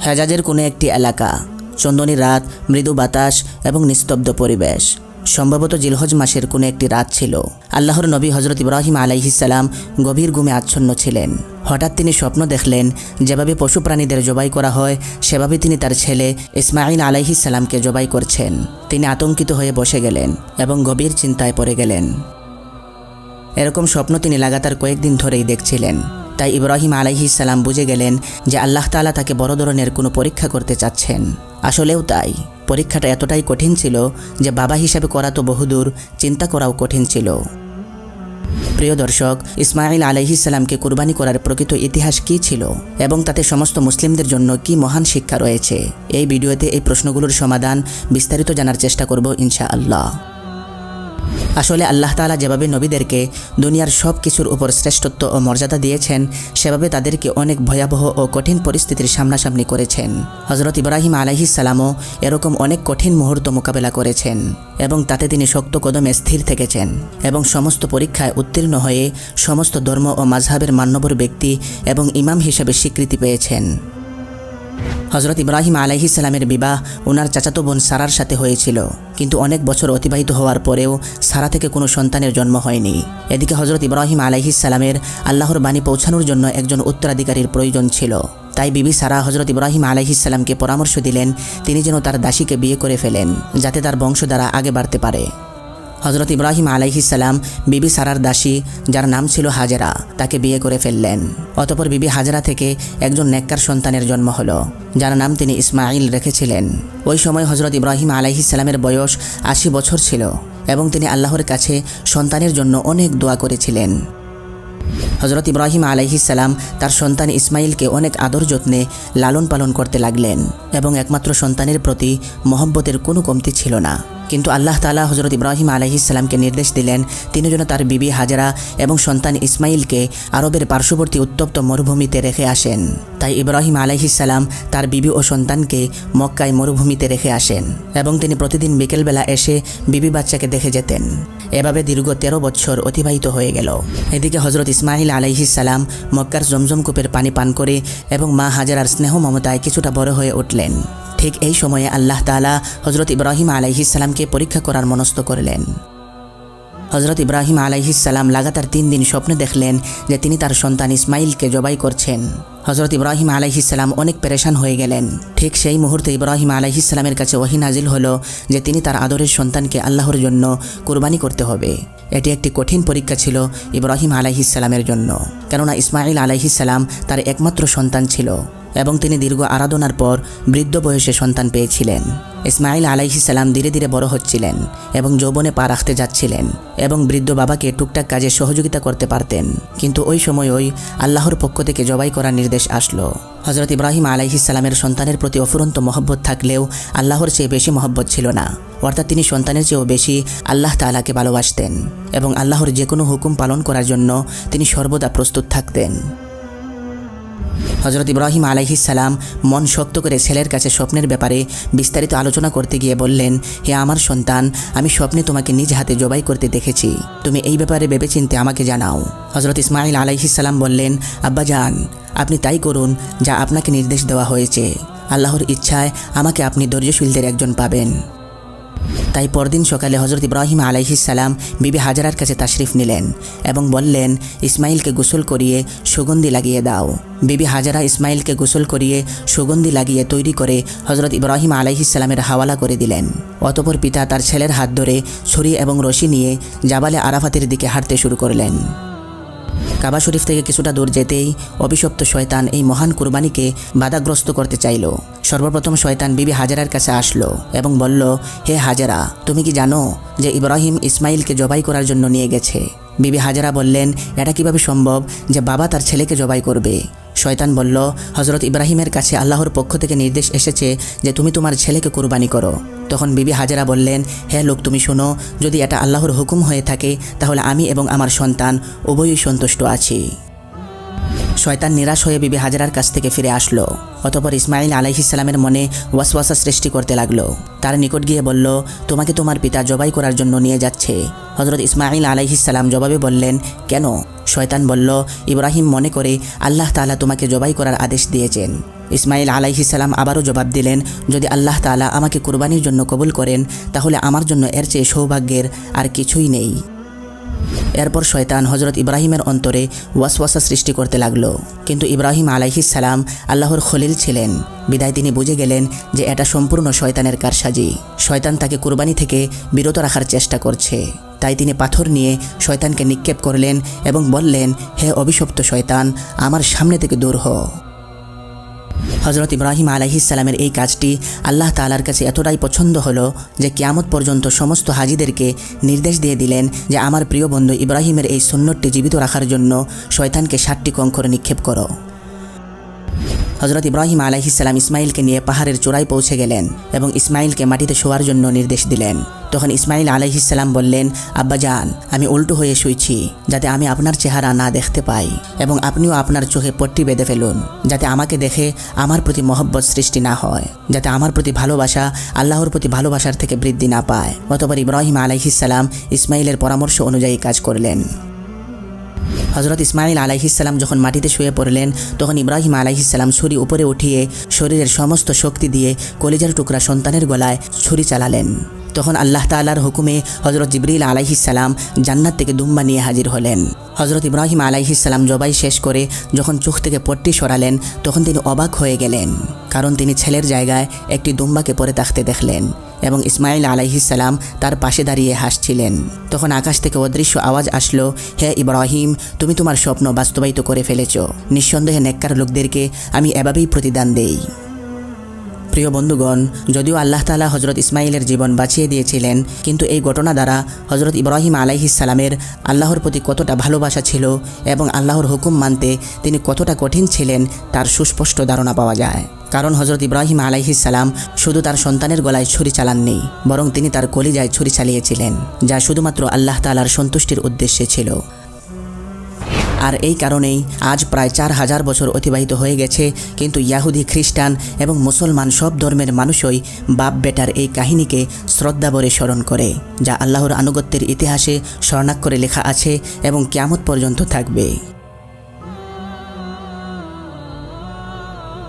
হেজাজের কোনো একটি এলাকা, চন্দনী রাত, মৃদু বাতাস এবং নিস্তব্ধ পরিবেশ। সম্ভবত জিলহজ মাসের কোনো একটি রাত ছিল। আল্লাহর নবী হজরত ইব্রাহিম আলাইহিস সালাম গভীর ঘুমে আচ্ছন্ন ছিলেন। হঠাৎ তিনি স্বপ্ন দেখলেন, যেভাবে পশু প্রাণীদের জবাই করা হয় সেভাবে তিনি তার ছেলে ইসমাঈল আলাইহিস সালামকে জবাই করছেন। তিনি আতঙ্কিত হয়ে বসে গেলেন এবং গভীর চিন্তায় পড়ে গেলেন। এরকম স্বপ্ন তিনি লাগাতার কয়েকদিন ধরেই দেখছিলেন। তাই ইব্রাহিম আলাইহিস সালাম বুঝে গেলেন যে আল্লাহ তাআলা তাকে বড় ধরনের কোনো পরীক্ষা করতে চাচ্ছেন। আসলেও তাই, পরীক্ষাটা এতটাই কঠিন ছিল যে বাবা হিসাবে করা তো বহুদূর, চিন্তা করাও কঠিন ছিল। প্রিয় দর্শক, ইসমাঈল আলাইহিস সালামকে কুরবানি করার প্রকৃত ইতিহাস কী ছিল এবং তাতে সমস্ত মুসলিমদের জন্য কী মহান শিক্ষা রয়েছে, এই ভিডিওতে এই প্রশ্নগুলোর সমাধান বিস্তারিত জানার চেষ্টা করব ইনশাআল্লাহ। আসলে আল্লাহ তাআলা যেভাবে নবীদেরকে দুনিয়ার সব কিছুর উপর শ্রেষ্ঠত্ব ও মর্যাদা দিয়েছেন, সেভাবে তাদেরকে অনেক ভয়াবহ ও কঠিন পরিস্থিতির সামনাসামনি করেছেন। হজরত ইব্রাহিম আলাইহিস সালামও এরকম অনেক কঠিন মুহূর্ত মোকাবেলা করেছেন এবং তাতে তিনি শক্ত কদমে স্থির থেকেছেন এবং সমস্ত পরীক্ষায় উত্তীর্ণ হয়ে সমস্ত ধর্ম ও মাযহাবের মান্যবর ব্যক্তি এবং ইমাম হিসেবে স্বীকৃতি পেয়েছেন। হজরত ইব্রাহিম আলাইহিস সালামের বিবাহ ওনার চাচাতো বোন সারার সাথে হয়েছিল, কিন্তু অনেক বছর অতিবাহিত হওয়ার পরেও সারা থেকে কোনো সন্তানের জন্ম হয়নি। এদিকে হজরত ইব্রাহিম আলাইহিস সালামের আল্লাহর বাণী পৌঁছানোর জন্য একজন উত্তরাধিকারীর প্রয়োজন ছিল। তাই বিবি সারা হজরত ইব্রাহিম আলাইহিস সালামকে পরামর্শ দিলেন তিনি যেন তার দাসীকে বিয়ে করে ফেলেন, যাতে তার বংশধারা আগে বাড়তে পারে। হজরত ইব্রাহিম আলাইহিস সালাম বিবি সারার দাসী, যার নাম ছিল হাজেরা, তাকে বিয়ে করে ফেললেন। অতঃপর বিবি হাজেরা থেকে একজন নেককার সন্তানের জন্ম হলো, যার নাম তিনি ইসমাঈল রেখেছিলেন। ওই সময় হজরত ইব্রাহিম আলাইহিস সালামের বয়স 80 বছর ছিল এবং তিনি আল্লাহর কাছে সন্তানের জন্য অনেক দোয়া করেছিলেন। হজরত ইব্রাহিম আলাইহিস সালাম তার সন্তান ইসমাঈলকে অনেক আদর যত্নে লালন পালন করতে লাগলেন এবং একমাত্র সন্তানের প্রতি মহব্বতের কোনো কমতি ছিল না। কিন্তু আল্লাহ তাআলা হজরত ইব্রাহিম আলাইহিস সালামকে নির্দেশ দিলেন তিনি যেন তার বিবি হাজেরা এবং সন্তান ইসমাঈলকে আরবের পার্শ্ববর্তী উত্তপ্ত মরুভূমিতে রেখে আসেন। তাই ইব্রাহিম আলাইহিস সালাম তার বিবি ও সন্তানকে মক্কায় মরুভূমিতে রেখে আসেন এবং তিনি প্রতিদিন বিকেলবেলা এসে বিবি বাচ্চাকে দেখে যেতেন। এভাবে দীর্ঘ 13 বছর অতিবাহিত হয়ে গেল। এদিকে হজরত ইসমাঈল আলাইহিস সালাম মক্কার জমজম কূপের পানি পান করে এবং মা হাজেরার স্নেহ মমতায় কিছুটা বড় হয়ে উঠলেন। ঠিক এই সময়ে আল্লাহ তাআলা হজরত ইব্রাহিম আলাইহিস সালামকে পরীক্ষা করার মনস্থ করলেন। হজরত ইব্রাহিম আলাইহিস সালাম লাগাতার 3 দিন স্বপ্নে দেখলেন যে তিনি তার সন্তান ইসমাঈলকে জবাই করছেন। হজরত ইব্রাহিম আলাইহিস সালাম অনেক পেরেশান হয়ে গেলেন। ঠিক সেই মুহূর্তে ইব্রাহিম আলাইহিস সালামের কাছে ওহী নাজিল হলো যে তিনি তার আদরের সন্তানকে আল্লাহর জন্য কুরবানি করতে হবে। এটি একটি কঠিন পরীক্ষা ছিল ইব্রাহিম আলাইহিস সালামের জন্য, কেননা ইসমাঈল আলাইহিস সালাম তার একমাত্র সন্তান ছিল এবং তিনি দীর্ঘ আরাধনার পর বৃদ্ধ বয়সে সন্তান পেয়েছিলেন। ইসমাঈল আলাইহিস সালাম ধীরে ধীরে বড় হচ্ছিলেন এবং যৌবনে পা রাখতে যাচ্ছিলেন এবং বৃদ্ধ বাবাকে টুকটাক কাজে সহযোগিতা করতে পারতেন। কিন্তু ওই সময়ই আল্লাহর পক্ষ থেকে জবাই করার নির্দেশ আসলো। হজরত ইব্রাহিম আলাইহিস সালামের সন্তানের প্রতি অফুরন্ত মহব্বত থাকলেও আল্লাহর চেয়ে বেশি মহব্বত ছিল না, অর্থাৎ তিনি সন্তানের চেয়েও বেশি আল্লাহ তাআলাকে ভালোবাসতেন এবং আল্লাহর যে কোনো হুকুম পালন করার জন্য তিনি সর্বদা প্রস্তুত থাকতেন। হজরত ইব্রাহিম আলাইহিস সালাম মন শক্ত করে ছেলের কাছে স্বপ্নের ব্যাপারে বিস্তারিত আলোচনা করতে গিয়ে বললেন, হে আমার সন্তান, আমি স্বপ্নে তোমাকে নিজ হাতে জবাই করতে দেখেছি, তুমি এই ব্যাপারে ভেবেচিন্তে আমাকে জানাও। হজরত ইসমাঈল আলাইহিস সালাম বললেন, আব্বাজান, আপনি তাই করুন যা আপনাকে নির্দেশ দেওয়া হয়েছে। আল্লাহর ইচ্ছায় আমাকে আপনি ধৈর্যশীলদের একজন পাবেন। তাই পরদিন সকালে হজরত ইব্রাহিম আলাইহিস সালাম বিবি হাজেরার কাছে তাশরিফ নিলেন এবং বললেন, ইসমাঈলকে গোসল করিয়ে সুগন্ধি লাগিয়ে দাও। বিবি হাজেরা ইসমাঈলকে গোসল করিয়ে সুগন্ধি লাগিয়ে তৈরি করে হজরত ইব্রাহিম আলাইহিস সালামের হাওয়ালা করে দিলেন। অতঃপর পিতা তার ছেলের হাত ধরে ছুরি এবং রশি নিয়ে জাবালে আরাফাতের দিকে হাঁটতে শুরু করলেন। কাবা শরীফ থেকে কিছুটা দূর যেতেই অভিশপ্ত শয়তান এই মহান কুরবানিকে বাধাগ্রস্ত করতে চাইল। সর্বপ্রথম শয়তান বিবি হাজেরার কাছে আসলো এবং বলল, হে হাজেরা, তুমি কি জানো যে ইব্রাহিম ইসমাঈলকে জবাই করার জন্য নিয়ে গেছে? বিবি হাজেরা বললেন, এটা কিভাবে সম্ভব যে বাবা তার ছেলেকে জবাই করবে? শয়তান বলল, হজরত ইব্রাহিমের কাছে আল্লাহর পক্ষ থেকে নির্দেশ এসেছে যে তুমি তোমার ছেলেকে কুরবানি করো। তখন বিবি হাজেরা বললেন, হে লোক, তুমি শোনো, যদি এটা আল্লাহর হুকুম হয়ে থাকে তাহলে আমি এবং আমার সন্তান উভয়ই সন্তুষ্ট আছি। শয়তান নিরাশ হয়ে বিবি হাজেরার কাছ থেকে ফিরে আসলো। অতঃপর ইসমাঈল আলাইহিস সালামের মনে ওয়াসওয়াসা সৃষ্টি করতে লাগলো। তার নিকট গিয়ে বলল, তোমাকে তোমার পিতা জবাই করার জন্য নিয়ে যাচ্ছে। হজরত ইসমাঈল আলাইহিস সালাম জবাবে বললেন, কেন? শয়তান বলল, ইব্রাহিম মনে করে আল্লাহ তাআলা তোমাকে জবাই করার আদেশ দিয়েছেন। ইসমাইল আলাইহিস সালাম আবারও জবাব দিলেন, যদি আল্লাহ তাআলা আমাকে কুরবানির জন্য কবুল করেন তাহলে আমার জন্য এর চেয়ে সৌভাগ্যের আর কিছুই নেই। এরপর শয়তান হজরত ইব্রাহিমের অন্তরে ওয়াসওয়াসা সৃষ্টি করতে লাগলো। কিন্তু ইব্রাহিম আলাইহিস সালাম আল্লাহর খলিল ছিলেন, বিদায় তিনি বুঝে গেলেন যে এটা সম্পূর্ণ শয়তানের কারসাজি। শয়তান তাকে কুরবানি থেকে বিরত রাখার চেষ্টা করছে। তাই তিনি পাথর নিয়ে শয়তানকে নিক্ষেপ করলেন এবং বললেন, হে অভিশপ্ত শয়তান, আমার সামনে থেকে দূর হ। হজরত ইব্রাহিম আলাইহিস সালামের এই কাজটি আল্লাহ তাআলার কাছে এতটাই পছন্দ হলো যে কিয়ামত পর্যন্ত সমস্ত হাজিদেরকে নির্দেশ দিয়ে দিলেন যে আমার প্রিয় বন্ধু ইব্রাহিমের এই সুন্নতটি জীবিত রাখার জন্য শয়তানকে 7টি কঙ্কর নিক্ষেপ করো। হজরত ইব্রাহিম আলাইহিস সালাম ইসমাইলকে নিয়ে পাহাড়ের চূড়ায় পৌঁছে গেলেন এবং ইসমাইলকে মাটিতে শোয়ার জন্য নির্দেশ দিলেন। তখন ইসমাইল আলাইহিস সালাম বললেন, আব্বাজান, আমি উল্টো হয়ে শুয়েছি যাতে আমি আপনার চেহারা না দেখতে পাই, এবং আপনিও আপনার চোখে পট্টি বেঁধে ফেলুন যাতে আমাকে দেখে আমার প্রতি মহব্বত সৃষ্টি না হয়, যাতে আমার প্রতি ভালোবাসা আল্লাহর প্রতি ভালোবাসার থেকে বৃদ্ধি না পায়। অতঃপর ইব্রাহিম আলাইহিস সালাম ইসমাইলের পরামর্শ অনুযায়ী কাজ করলেন। হজরত ইসমাইল আলাইহিস সালাম যখন মাটিতে শুয়ে পড়লেন তখন ইব্রাহিম আলাইহিস সালাম ছুরি উপরে উঠিয়ে শরীরের সমস্ত শক্তি দিয়ে কলিজার টুকরা সন্তানের গলায় ছুরি চালালেন। তখন আল্লাহ তাআলার হুকুমে হজরত জিবরিল আলাইহিস সালাম জান্নাত থেকে দুম্বা নিয়ে হাজির হলেন। হজরত ইব্রাহিম আলাইহিস সালাম জবাই শেষ করে যখন চোখ থেকে পট্টি সরালেন তখন তিনি অবাক হয়ে গেলেন, কারণ তিনি ছেলের জায়গায় একটি দুম্বাকে পরে থাকতে দেখলেন এবং ইসমাইল আলাইহিস সালাম তার পাশে দাঁড়িয়ে হাসছিলেন। তখন আকাশ থেকে অদৃশ্য আওয়াজ আসলো, হে ইব্রাহিম, তুমি তোমার স্বপ্ন বাস্তবায়িত করে ফেলেছ। নিঃসন্দেহে নেককার লোকদেরকে আমি এভাবেই প্রতিদান দেই। প্রিয় বন্ধুগণ, যদিও আল্লাহ তাআলা হজরত ইসমাইলের জীবন বাঁচিয়ে দিয়েছিলেন, কিন্তু এই ঘটনা দ্বারা হজরত ইব্রাহিম আলাইহিস সালামের আল্লাহর প্রতি কতটা ভালোবাসা ছিল এবং আল্লাহর হুকুম মানতে তিনি কতটা কঠিন ছিলেন তার সুস্পষ্ট ধারণা পাওয়া যায়। কারণ হজরত ইব্রাহিম আলাইহিস সালাম শুধু তার সন্তানের গলায় ছুরি চালাননি, বরং তিনি তার কলিজায় ছুরি চালিয়েছিলেন, যা শুধুমাত্র আল্লাহ তাআলার সন্তুষ্টির উদ্দেশ্যে ছিল। আর এই কারণেই আজ প্রায় 4000 বছর অতিবাহিত হয়ে গেছে, কিন্তু ইয়াহুদি, খ্রিস্টান এবং মুসলমান সব ধর্মের মানুষই বাপ বেটার এই কাহিনীকে শ্রদ্ধাভরে স্মরণ করে, যা আল্লাহর আনুগত্যের ইতিহাসে স্বর্ণাক্ষরে লেখা আছে এবং কিয়ামত পর্যন্ত থাকবে।